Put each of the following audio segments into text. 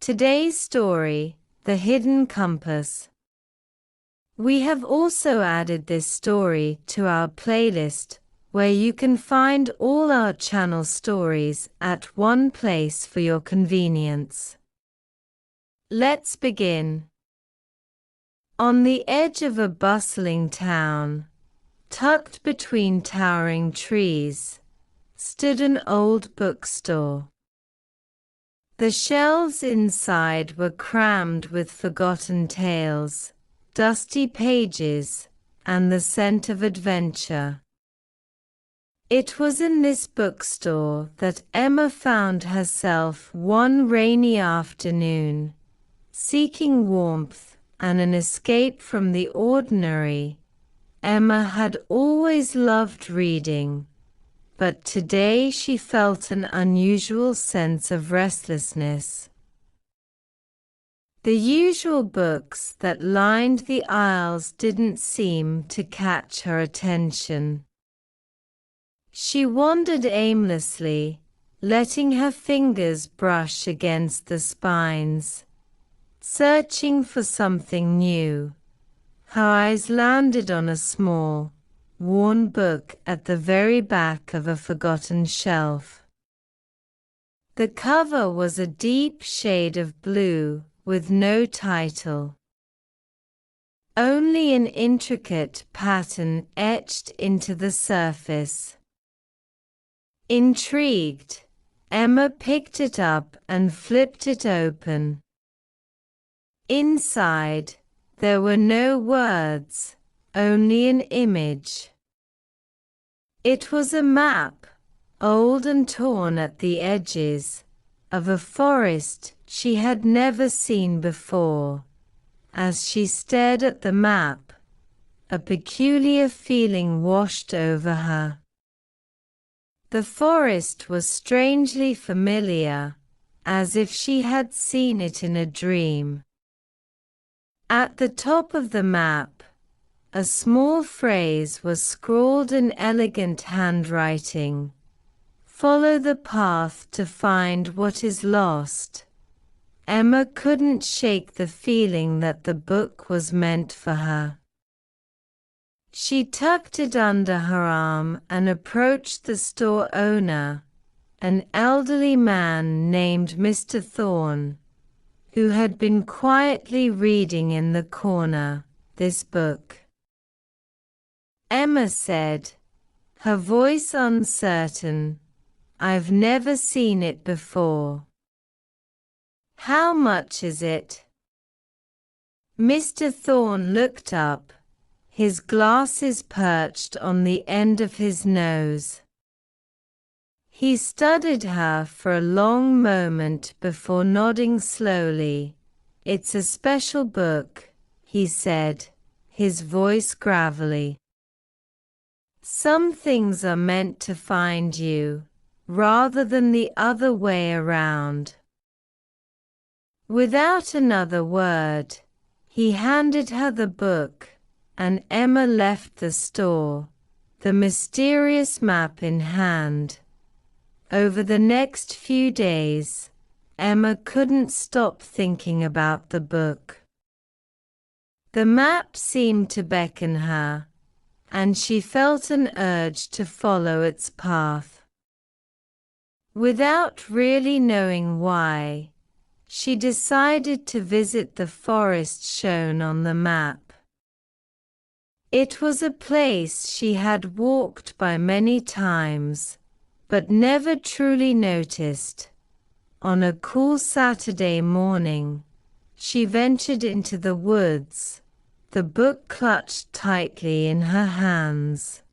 Today's story, The Hidden Compass. We have also added this story to our playlist, where you can find all our channel stories at one place for your convenience. Let's begin. On the edge of a bustling town, tucked between towering trees, stood an old bookstore. The shelves inside were crammed with forgotten tales, dusty pages, and the scent of adventure. It was in this bookstore that Emma found herself one rainy afternoon, seeking warmth and an escape from the ordinary. Emma had always loved reading, but today she felt an unusual sense of restlessness. The usual books that lined the aisles didn't seem to catch her attention. She wandered aimlessly, letting her fingers brush against the spines, searching for something new. Her eyes landed on a small, worn book at the very back of a forgotten shelf. The cover was a deep shade of blue with no title. Only an intricate pattern etched into the surface. Intrigued, Emma picked it up and flipped it open. Inside, there were no words, only an image. It was a map, old and torn at the edges, of a forest she had never seen before. As she stared at the map, a peculiar feeling washed over her. The forest was strangely familiar, as if she had seen it in a dream. At the top of the map, a small phrase was scrawled in elegant handwriting. "Follow the path to find what is lost." Emma couldn't shake the feeling that the book was meant for her. She tucked it under her arm and approached the store owner, an elderly man named Mr. Thorne, who had been quietly reading in the corner. "This book," Emma said, her voice uncertain. "I've never seen it before." "How much is it?" Mr. Thorne looked up, his glasses perched on the end of his nose. He studied her for a long moment before nodding slowly. "It's a special book," he said, his voice gravelly. "Some things are meant to find you, rather than the other way around." Without another word, he handed her the book, and Emma left the store, the mysterious map in hand. Over the next few days, Emma couldn't stop thinking about the book. The map seemed to beckon her, and she felt an urge to follow its path. Without really knowing why, she decided to visit the forest shown on the map. It was a place she had walked by many times, but never truly noticed. On a cool Saturday morning, she ventured into the woods, the book clutched tightly in her hands.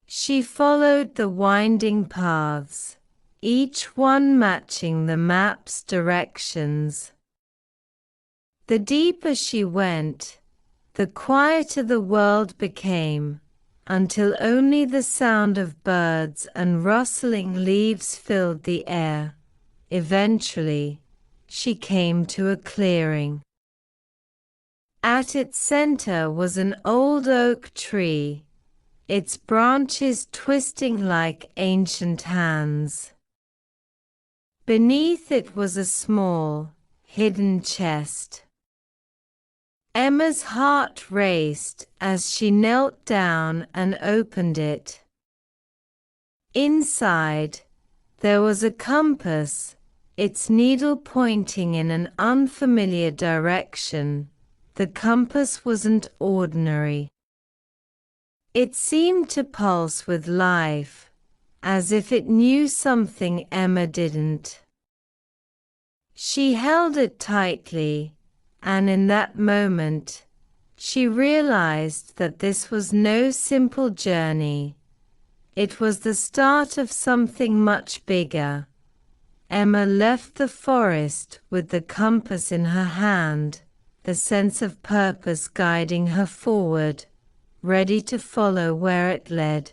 She followed the winding paths, each one matching the map's directions. The deeper she went, the quieter the world became, until only the sound of birds and rustling leaves filled the air. Eventually, she came to a clearing. At its center was an old oak tree, its branches twisting like ancient hands. Beneath it was a small, hidden chest. Emma's heart raced as she knelt down and opened it. Inside, there was a compass, its needle pointing in an unfamiliar direction. The compass wasn't ordinary. It seemed to pulse with life, as if it knew something Emma didn't. She held it tightly, and in that moment, she realized that this was no simple journey. It was the start of something much bigger. Emma left the forest with the compass in her hand, the sense of purpose guiding her forward, ready to follow where it led.